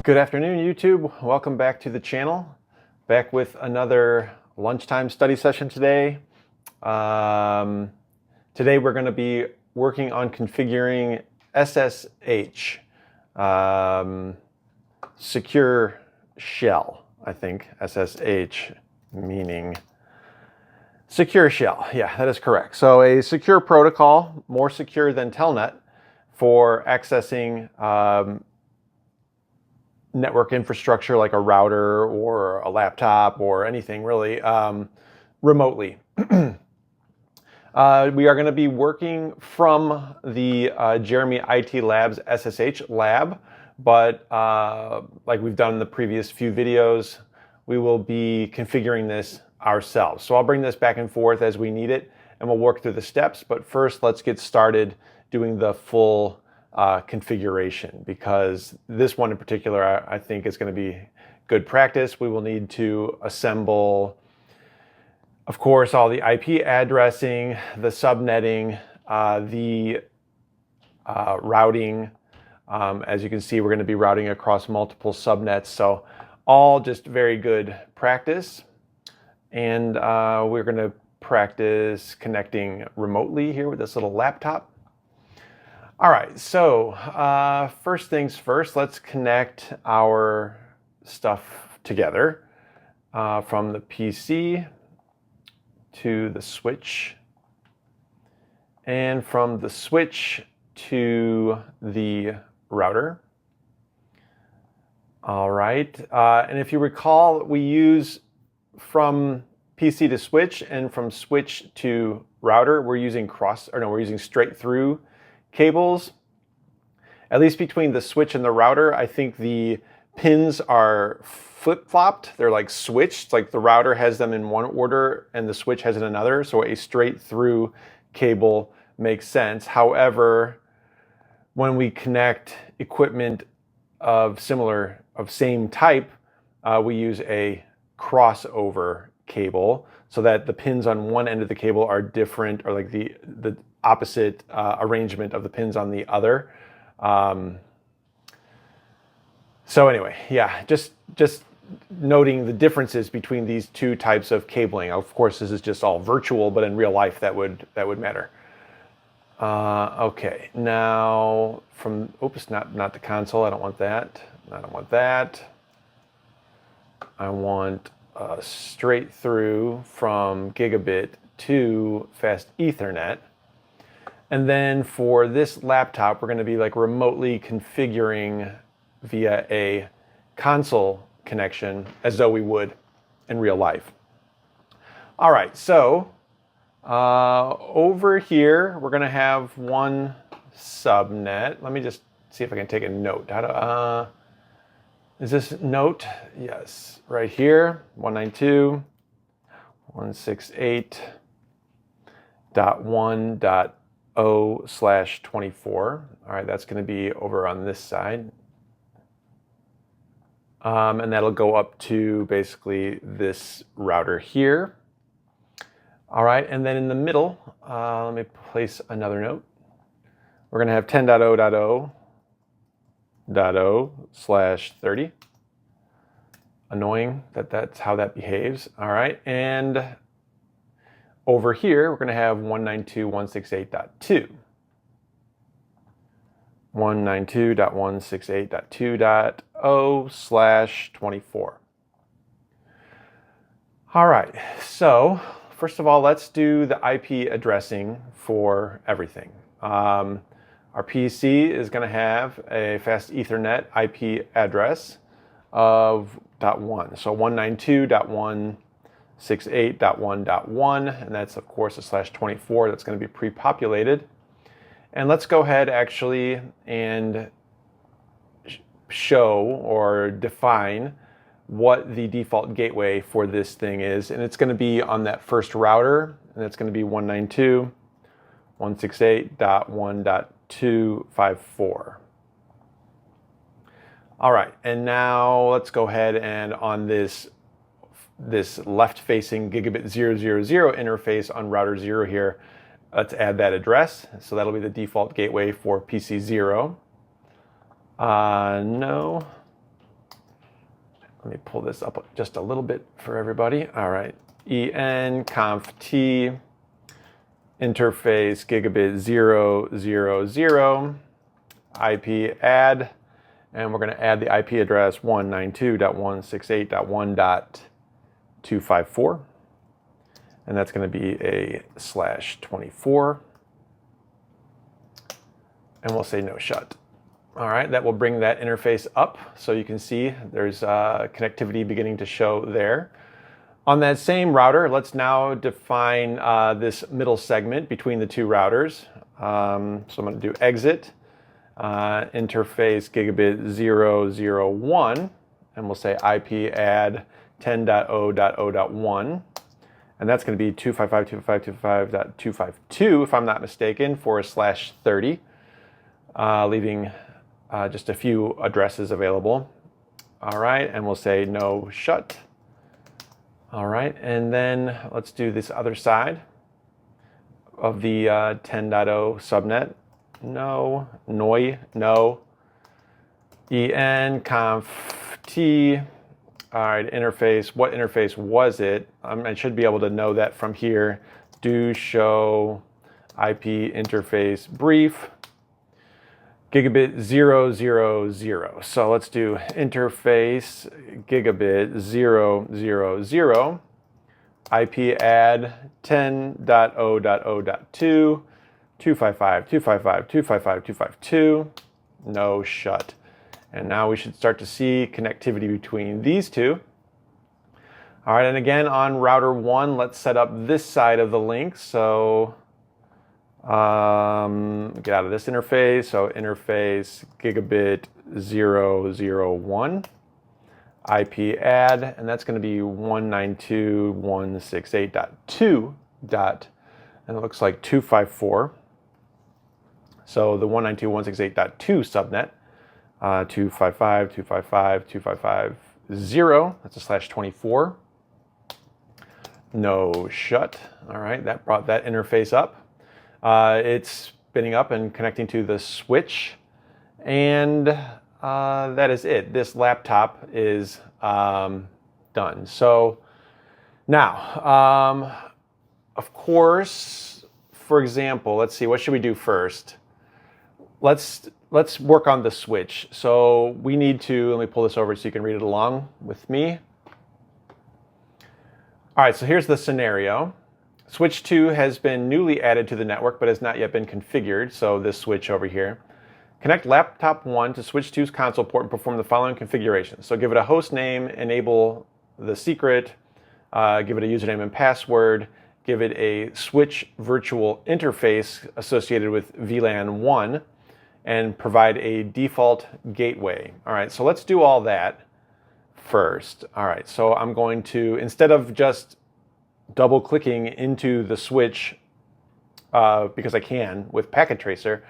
Good afternoon, YouTube. Welcome back to the channel. Back with another lunchtime study session today. Today we're going to be working on configuring SSH, secure shell, I think. SSH meaning secure shell. Yeah, that is correct. So a secure protocol, more secure than Telnet, for accessing network infrastructure like a router or a laptop or anything really remotely. We are going to be working from the Jeremy IT Labs SSH lab, but like we've done in the previous few videos, we will be configuring this ourselves. So I'll bring this back and forth as we need it, and we'll work through the steps. But first, let's get started doing the full configuration, because this one in particular I think is going to be good practice. We will need to assemble, of course, all the IP addressing, the subnetting, the routing. As you can see, we're going to be routing across multiple subnets, so all just very good practice. And we're going to practice connecting remotely here with this little laptop. All right, so first things first, let's connect our stuff together from the PC to the switch, and from the switch to the router. All right, and if you recall, we use from PC to switch and from switch to router, we're using straight through cables. At least between the switch and the router, I think the pins are flip-flopped. They're like switched, like the router has them in one order and the switch has it in another. So a straight through cable makes sense. However, when we connect equipment of same type, we use a crossover cable so that the pins on one end of the cable are different, or like the opposite arrangement of the pins on the other. So anyway, yeah, just noting the differences between these two types of cabling. Of course, this is just all virtual, but in real life that would matter. Okay, now from, oops, not the console. I don't want that. I don't want that. I want straight through from gigabit to fast Ethernet. And then for this laptop, we're going to be like remotely configuring via a console connection as though we would in real life. All right, so over here, we're going to have one subnet. Let me just see if I can take a note. Is this note? Yes, right here, 192.168.1.0/24. All right, that's going to be over on this side. And that'll go up to basically this router here. All right, and then in the middle, let me place another note. We're going to have 10.0.0.0/30. Annoying that that's how that behaves. All right, and over here, we're going to have 192.168.2. 192.168.2.0/24. All right, so first of all, let's do the IP addressing for everything. Our PC is going to have a fast Ethernet IP address of .1. So 192.168.1.1, and that's of course a /24. That's going to be pre-populated. And let's go ahead actually and show or define what the default gateway for this thing is. And it's going to be on that first router, and it's going to be 192.168.1.254. All right, and now let's go ahead and on this left-facing gigabit 000 interface on router 0 here, let's add that address. So that'll be the default gateway for PC 0. No. Let me pull this up just a little bit for everybody. All right, en-conf t interface gigabit 000 IP add, and we're going to add the IP address 192.168.1.254, and that's going to be a /24, and we'll say no shut. All right, that will bring that interface up, so you can see there's connectivity beginning to show there. On that same router, let's now define this middle segment between the two routers. So I'm going to do exit interface gigabit 001, and we'll say IP add 10.0.0.1, and that's going to be 255.255.255.252 if I'm not mistaken, /30, leaving just a few addresses available. All right, and we'll say no shut. All right, and then let's do this other side of the 10.0 subnet. No, noi, no, en-conf t. All right, interface, what interface was it? I should be able to know that from here. Do show IP interface brief, gigabit 000. So let's do interface gigabit 000, IP add 10.0.0.2, 255.255.255.252, no shut. And now we should start to see connectivity between these two. All right, and again on router 1, let's set up this side of the link. So get out of this interface. So interface gigabit 001, IP add, and that's going to be 192.168.2. And it looks like 254. So the 192.168.2 subnet, 255.255.255.0. That's a /24. No shut. All right, that brought that interface up. It's spinning up and connecting to the switch, and that is it. This laptop is done. So now, of course, for example, let's see, what should we do first? Let's work on the switch. So we need to, let me pull this over so you can read it along with me. All right, so here's the scenario. Switch 2 has been newly added to the network but has not yet been configured, so this switch over here. Connect laptop 1 to switch 2's console port and perform the following configuration. So give it a host name, enable the secret, give it a username and password, give it a switch virtual interface associated with VLAN 1, and provide a default gateway. All right, so let's do all that first. All right, so I'm going to, instead of just double clicking into the switch, because I can with Packet Tracer,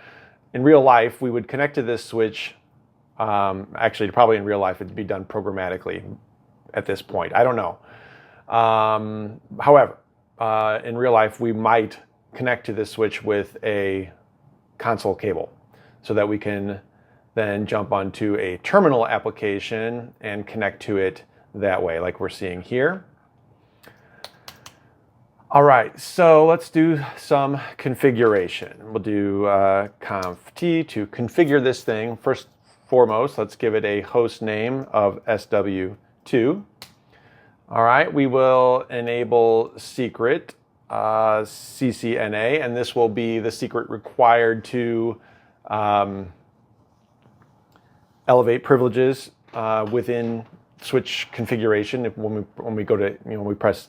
in real life we would connect to this switch. Actually, probably in real life it'd be done programmatically at this point. I don't know. However, in real life we might connect to this switch with a console cable, so that we can then jump onto a terminal application and connect to it that way, like we're seeing here. All right, so let's do some configuration. We'll do conf t to configure this thing. First foremost, let's give it a host name of SW2. All right, we will enable secret CCNA, and this will be the secret required to elevate privileges within switch configuration. When we go to, when we press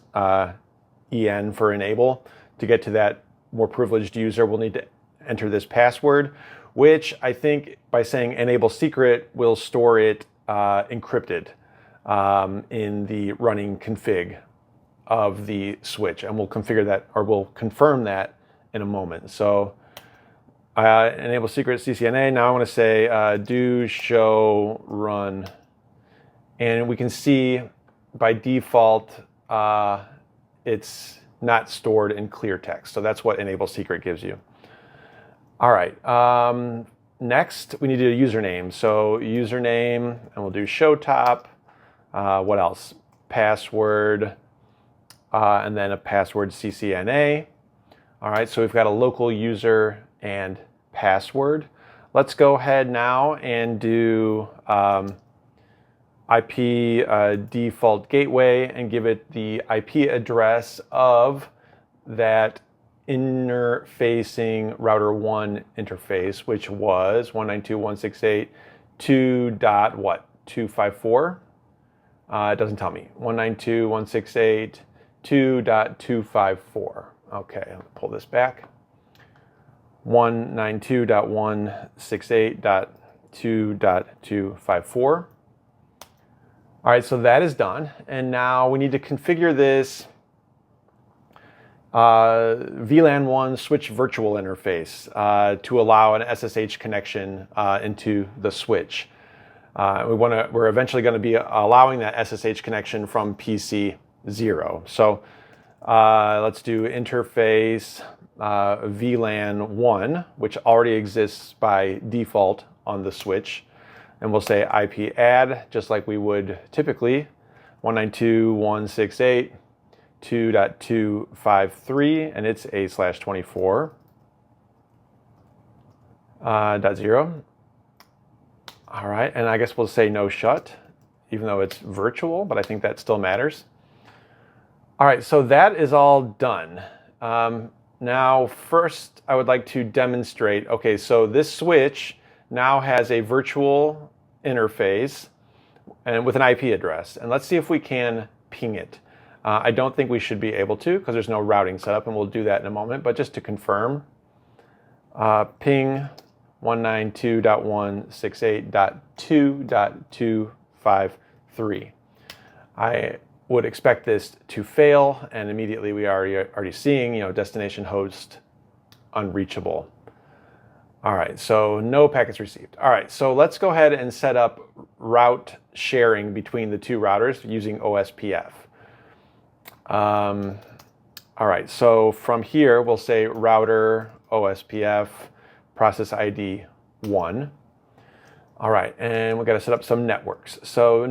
EN for enable to get to that more privileged user, we'll need to enter this password, which I think by saying enable secret will store it encrypted in the running config of the switch, and we'll configure that, or we'll confirm that in a moment. So enable secret CCNA. Now I want to say do show run, and we can see by default it's not stored in clear text. So that's what enable secret gives you. All right. Next, we need a username. So username, and we'll do show top. What else? Password, and then a password CCNA. All right, so we've got a local user and password. Let's go ahead now and do IP default gateway and give it the IP address of that inner-facing router 1 interface, which was 192.168.2.254. It doesn't tell me. 192.168.2.254. Okay, I'll pull this back. 192.168.2.254. All right, so that is done. And now we need to configure this VLAN 1 switch virtual interface to allow an SSH connection into the switch. We're eventually going to be allowing that SSH connection from PC 0. So let's do interface VLAN 1, which already exists by default on the switch. And we'll say IP add, just like we would typically, 192.168.2.253, and it's a/24. .0. All right, and I guess we'll say no shut, even though it's virtual, but I think that still matters. All right, so that is all done. Now, first, I would like to demonstrate, okay, so this switch now has a virtual interface and with an IP address, and let's see if we can ping it. I don't think we should be able to because there's no routing set up, and we'll do that in a moment, but just to confirm, ping 192.168.2.253. I would expect this to fail, and immediately we are already seeing, destination host unreachable. All right, so no packets received. All right, so let's go ahead and set up route sharing between the two routers using OSPF. All right, so from here, we'll say router OSPF process ID 1. All right, and we've got to set up some networks. So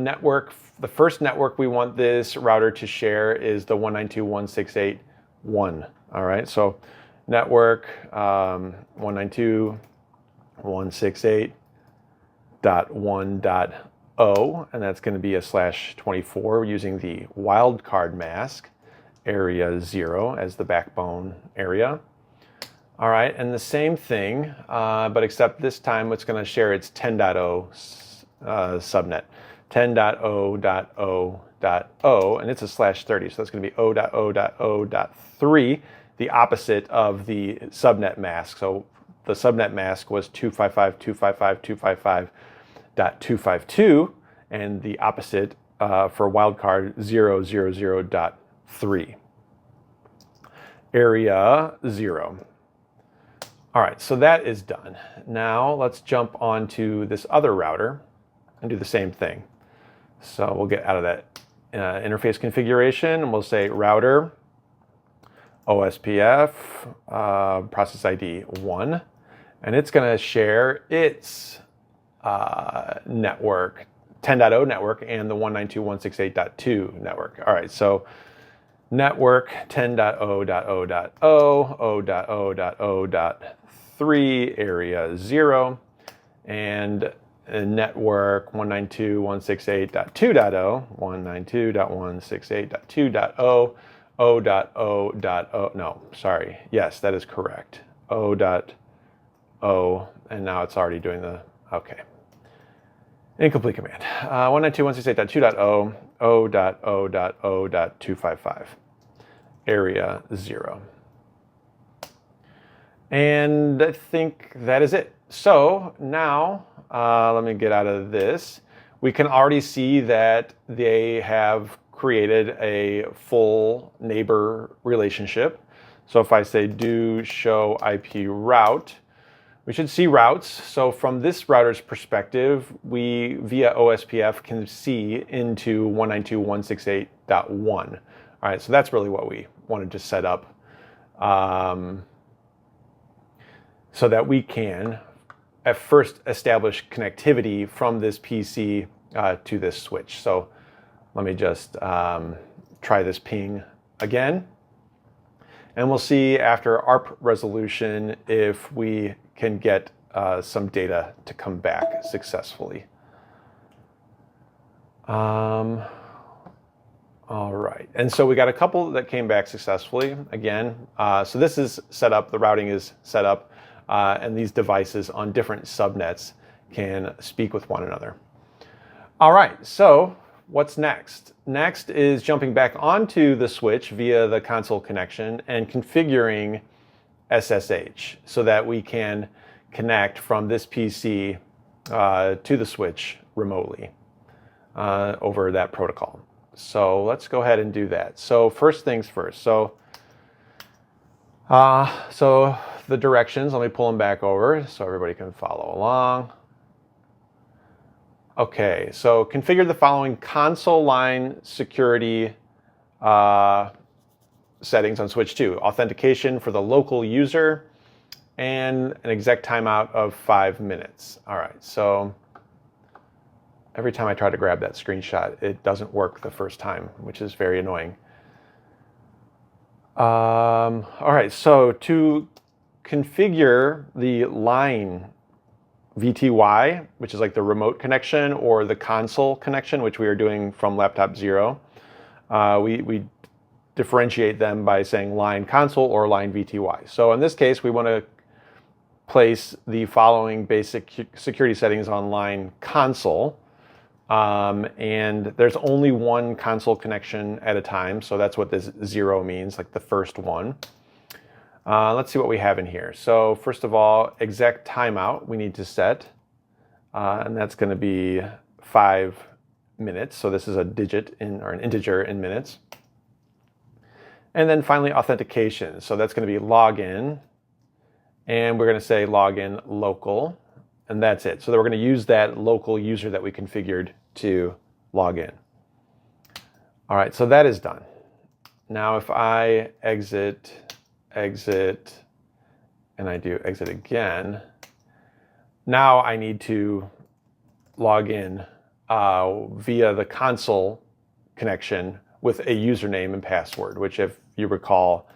the first network we want this router to share is the 192.168.1. All right, so network 192.168.1.0, and that's going to be a /24 using the wildcard mask, area 0 as the backbone area. All right, and the same thing, but except this time it's going to share its 10.0 subnet, 10.0.0.0, and it's a /30, so that's going to be 0.0.0.3, the opposite of the subnet mask. So the subnet mask was 255.255.255.252, and the opposite for wildcard 0.0.0.3. Area 0. All right, so that is done. Now let's jump onto this other router and do the same thing. So we'll get out of that interface configuration, and we'll say router OSPF process ID 1, and it's going to share its network, 10.0 network, and the 192.168.2 network. All right, so network 10.0.0.0.0.3, area 0, and network 192.168.2.0, 192.168.2.0, 0.0.0, no, sorry, yes, that is correct, 0.0, and now it's already doing the, okay. Incomplete command, 192.168.2.0, 0.0.0.255, area 0. And I think that is it. So now, let me get out of this. We can already see that they have created a full neighbor relationship. So if I say do show IP route, we should see routes. So from this router's perspective, we, via OSPF, can see into 192.168.1. All right, so that's really what we wanted to set up so that we can at first establish connectivity from this PC to this switch. So Let me just try this ping again. And we'll see after ARP resolution if we can get some data to come back successfully. All right, and so we got a couple that came back successfully again. So this is set up, the routing is set up, and these devices on different subnets can speak with one another. All right, so what's next? Next is jumping back onto the switch via the console connection and configuring SSH so that we can connect from this PC to the switch remotely over that protocol. So let's go ahead and do that. So first things first. So the directions, let me pull them back over so everybody can follow along. Okay, so configure the following console line security settings on switch 2. Authentication for the local user and an exec timeout of 5 minutes. All right, so every time I try to grab that screenshot, it doesn't work the first time, which is very annoying. All right, so to configure the line VTY, which is like the remote connection, or the console connection, which we are doing from laptop 0, we differentiate them by saying line console or line VTY. So in this case, we want to place the following basic security settings on line console. And there's only one console connection at a time, so that's what this 0 means, like the first one. Let's see what we have in here. So first of all, exec timeout we need to set, and that's going to be 5 minutes. So this is a digit or an integer in minutes. And then finally, authentication. So that's going to be login, and we're going to say login local, and that's it. So we're going to use that local user that we configured to log in. All right, so that is done. Now if I exit, and I do exit again, now I need to log in via the console connection with a username and password, which if you recall,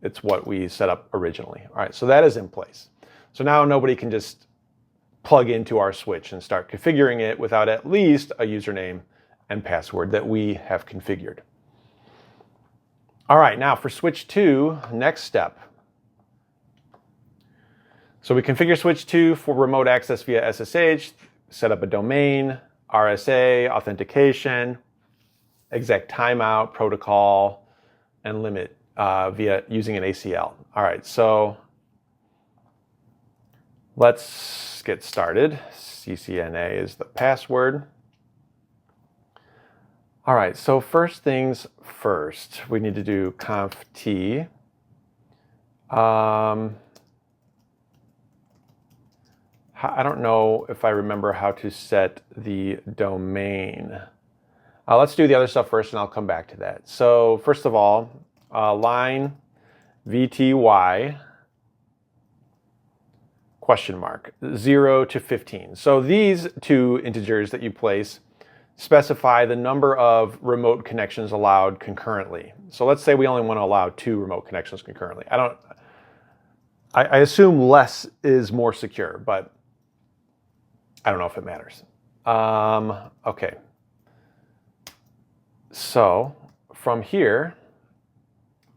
it's what we set up originally. All right, so that is in place. So now nobody can just plug into our switch and start configuring it without at least a username and password that we have configured. All right, now for switch 2, next step. So we configure switch 2 for remote access via SSH, set up a domain, RSA, authentication, exec timeout, protocol, and limit via using an ACL. All right, so let's get started. CCNA is the password. All right, so first things first, we need to do conf t. I don't know if I remember how to set the domain. Let's do the other stuff first and I'll come back to that. So first of all, line VTY question mark 0 to 15. So these two integers that you place specify the number of remote connections allowed concurrently. So let's say we only want to allow 2 remote connections concurrently. I assume less is more secure, but I don't know if it matters. Okay. So from here,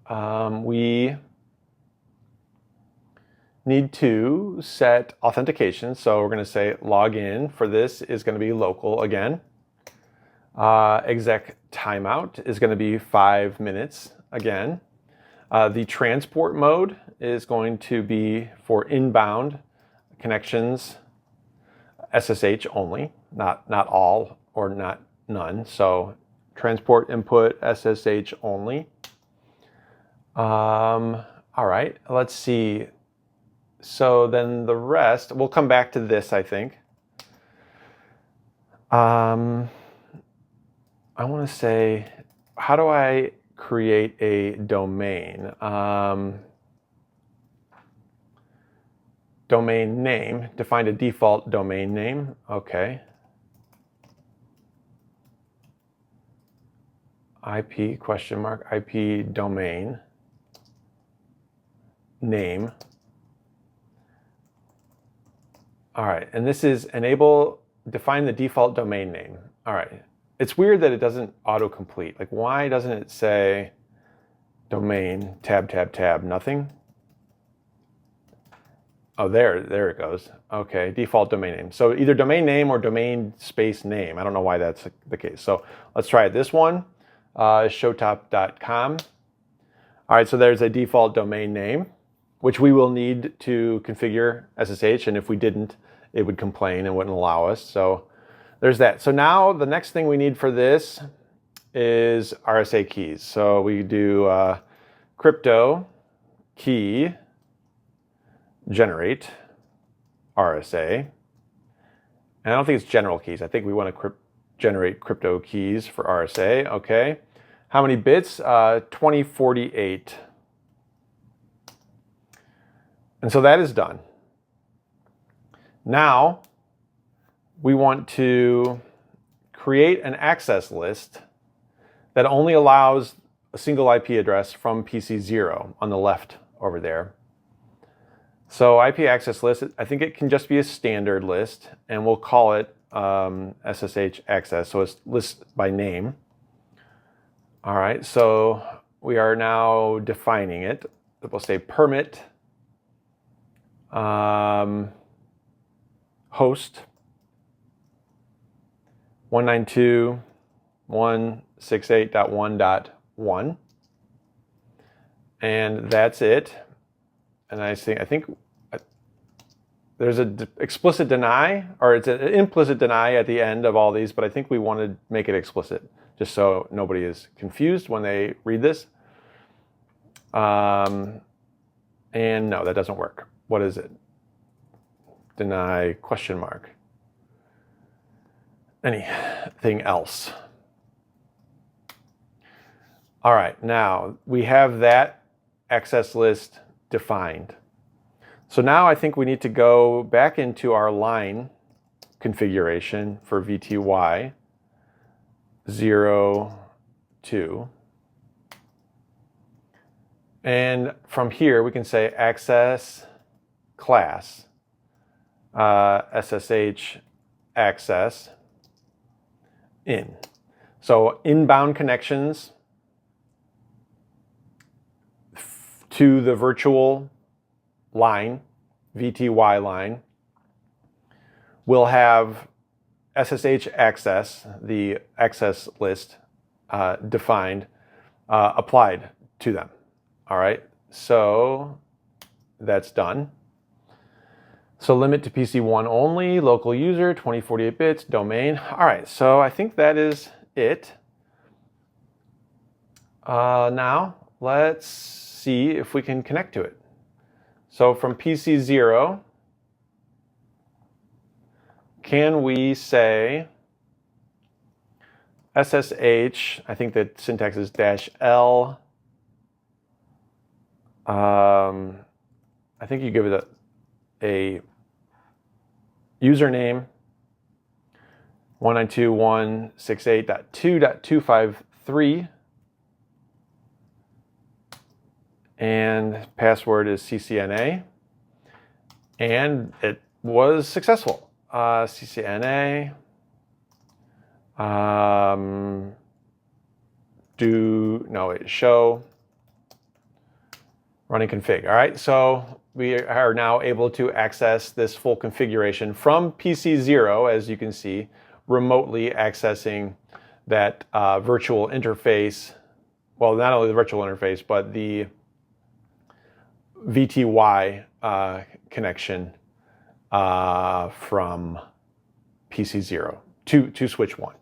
we need to set authentication. So we're going to say login for this is going to be local again. Exec timeout is going to be 5 minutes again. The transport mode is going to be for inbound connections, SSH only, not all or not none. So transport input SSH only. All right, let's see. So then the rest, we'll come back to this, I think. I want to say, how do I create a domain? Domain name, define a default domain name. Okay. IP question mark IP domain name. All right, and this is define the default domain name. All right, it's weird that it doesn't autocomplete. Like, why doesn't it say domain tab tab tab nothing? Oh, there it goes. Okay, default domain name. So either domain name or domain space name. I don't know why that's the case. So let's try it. This one, showtop.com. All right, so there's a default domain name, which we will need to configure SSH, and if we didn't, it would complain and wouldn't allow us. So there's that. So now the next thing we need for this is RSA keys. So we do crypto key generate RSA. And I don't think it's general keys. I think we want to generate crypto keys for RSA. Okay. How many bits? 2048. And so that is done. Now we want to create an access list that only allows a single IP address from PC0 on the left over there. So IP access list, I think it can just be a standard list, and we'll call it SSH access. So it's list by name. All right, so we are now defining it. We'll say permit host 192.168.1.1, and that's it. And I think there's an explicit deny, or it's an implicit deny at the end of all these, but I think we want to make it explicit just so nobody is confused when they read this. And no, that doesn't work. What is it? Deny question mark. Anything else? All right, now we have that access list defined. So now I think we need to go back into our line configuration for VTY 02. And from here we can say access class SSH access in. So inbound connections to the virtual line, VTY line, will have SSH access, the access list defined, applied to them. All right, so that's done. So limit to PC1 only, local user, 2048 bits, domain. All right, so I think that is it. Now let's see if we can connect to it. So from PC0, can we say SSH, I think the syntax is -L. I think you give it a username 192.168.2.253. And password is CCNA, and it was successful. CCNA, show, running config. All right, so we are now able to access this full configuration from PC0, as you can see, remotely accessing that virtual interface. Well, not only the virtual interface, but the VTY connection from PC0 to switch 1.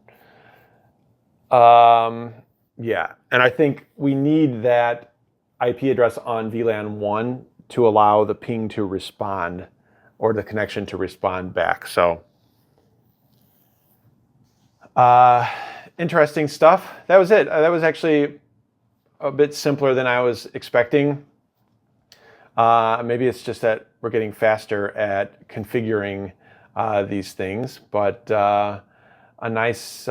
Yeah, and I think we need that IP address on VLAN 1 to allow the ping to respond, or the connection to respond back. So interesting stuff. That was it. That was actually a bit simpler than I was expecting. Maybe it's just that we're getting faster at configuring these things, but a nice,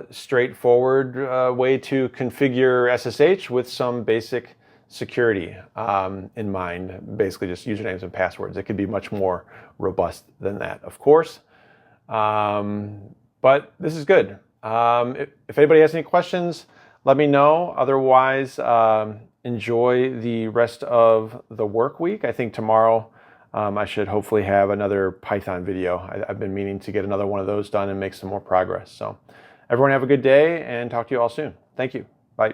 straightforward way to configure SSH with some basic security in mind, basically just usernames and passwords. It could be much more robust than that, of course. But this is good. If anybody has any questions, let me know. Otherwise, enjoy the rest of the work week. I think tomorrow I should hopefully have another Python video. I've been meaning to get another one of those done and make some more progress. So everyone have a good day and talk to you all soon. Thank you. Bye.